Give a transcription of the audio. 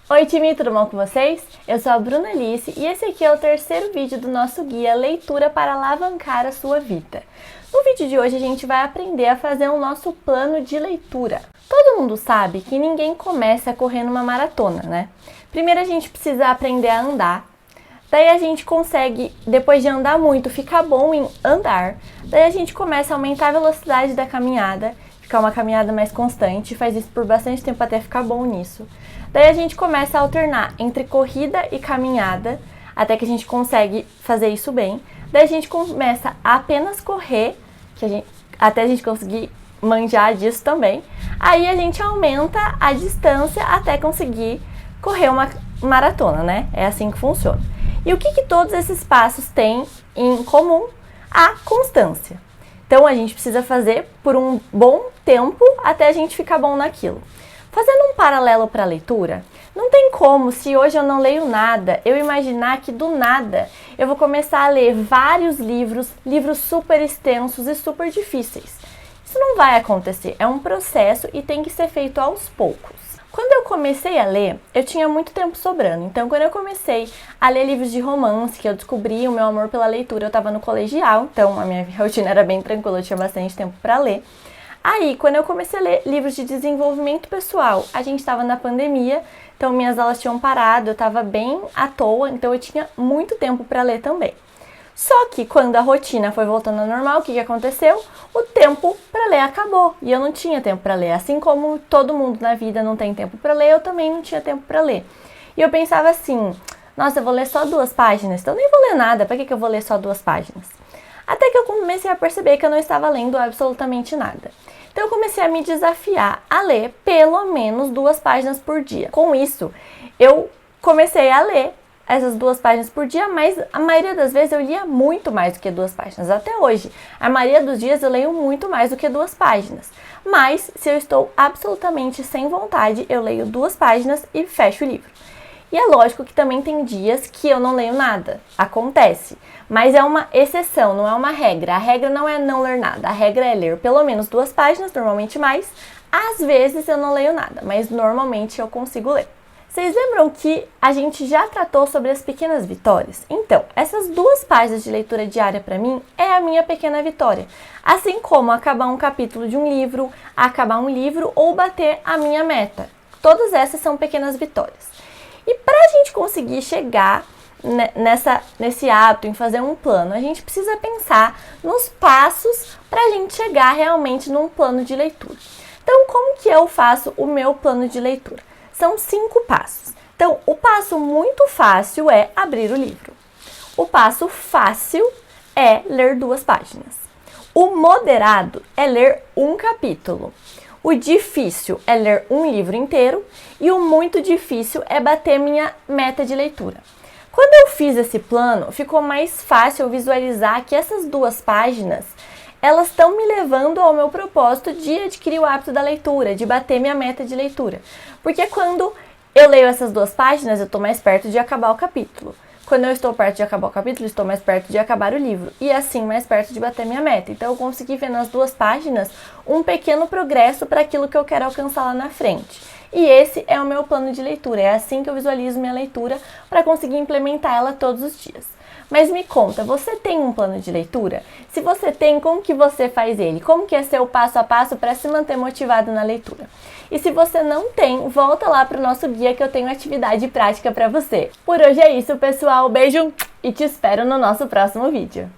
Oi time, tudo bom com vocês? Eu sou a Bruna Alice e esse aqui é o terceiro vídeo do nosso guia Leitura para Alavancar a Sua Vida. No vídeo de hoje a gente vai aprender a fazer o nosso plano de leitura. Todo mundo sabe que ninguém começa correndo uma maratona, né? Primeiro a gente precisa aprender a andar, daí a gente consegue, depois de andar muito, ficar bom em andar, daí a gente começa a aumentar a velocidade da caminhada, ficar uma caminhada mais constante, faz isso por bastante tempo até ficar bom nisso. Daí a gente começa a alternar entre corrida e caminhada, até que a gente consegue fazer isso bem. Daí a gente começa a apenas correr, até a gente conseguir manjar disso também. Aí a gente aumenta a distância até conseguir correr uma maratona, né? É assim que funciona. E o que todos esses passos têm em comum? A constância. Então a gente precisa fazer por um bom tempo até a gente ficar bom naquilo. Fazendo um paralelo para a leitura, não tem como, se hoje eu não leio nada, eu imaginar que do nada eu vou começar a ler vários livros super extensos e super difíceis. Isso não vai acontecer, é um processo e tem que ser feito aos poucos. Quando eu comecei a ler, eu tinha muito tempo sobrando, então quando eu comecei a ler livros de romance, que eu descobri o meu amor pela leitura, eu estava no colegial, então a minha rotina era bem tranquila, eu tinha bastante tempo para ler. Aí, quando eu comecei a ler livros de desenvolvimento pessoal, a gente estava na pandemia, então minhas aulas tinham parado, eu estava bem à toa, então eu tinha muito tempo para ler também. Só que quando a rotina foi voltando ao normal, o que aconteceu? O tempo para ler acabou e eu não tinha tempo para ler. Assim como todo mundo na vida não tem tempo para ler, eu também não tinha tempo para ler. E eu pensava assim, nossa, eu vou ler só 2 páginas, então eu nem vou ler nada, para que eu vou ler só 2 páginas? Até que eu comecei a perceber que eu não estava lendo absolutamente nada. Então eu comecei a me desafiar a ler pelo menos 2 páginas por dia. Com isso, eu comecei a ler essas 2 páginas por dia, mas a maioria das vezes eu lia muito mais do que 2 páginas. Até hoje, a maioria dos dias eu leio muito mais do que 2 páginas. Mas, se eu estou absolutamente sem vontade, eu leio 2 páginas e fecho o livro. E é lógico que também tem dias que eu não leio nada. Acontece. Mas é uma exceção, não é uma regra. A regra não é não ler nada. A regra é ler pelo menos 2 páginas, normalmente mais. Às vezes eu não leio nada, mas normalmente eu consigo ler. Vocês lembram que a gente já tratou sobre as pequenas vitórias? Então, essas 2 páginas de leitura diária para mim é a minha pequena vitória. Assim como acabar um capítulo de um livro, acabar um livro ou bater a minha meta. Todas essas são pequenas vitórias. E para a gente conseguir chegar nesse hábito, em fazer um plano, a gente precisa pensar nos passos para a gente chegar realmente num plano de leitura. Então, como que eu faço o meu plano de leitura? São 5 passos. Então, o passo muito fácil é abrir o livro. O passo fácil é ler 2 páginas. O moderado é ler um capítulo. O difícil é ler um livro inteiro e o muito difícil é bater minha meta de leitura. Quando eu fiz esse plano, ficou mais fácil eu visualizar que essas 2 páginas, elas estão me levando ao meu propósito de adquirir o hábito da leitura, de bater minha meta de leitura. Porque quando eu leio essas 2 páginas, eu estou mais perto de acabar o capítulo. Quando eu estou perto de acabar o capítulo, estou mais perto de acabar o livro. E assim, mais perto de bater minha meta. Então, eu consegui ver nas 2 páginas um pequeno progresso para aquilo que eu quero alcançar lá na frente. E esse é o meu plano de leitura. É assim que eu visualizo minha leitura para conseguir implementar ela todos os dias. Mas me conta, você tem um plano de leitura? Se você tem, como que você faz ele? Como que é seu passo a passo para se manter motivado na leitura? E se você não tem, volta lá para o nosso guia que eu tenho atividade prática para você. Por hoje é isso, pessoal. Beijo e te espero no nosso próximo vídeo.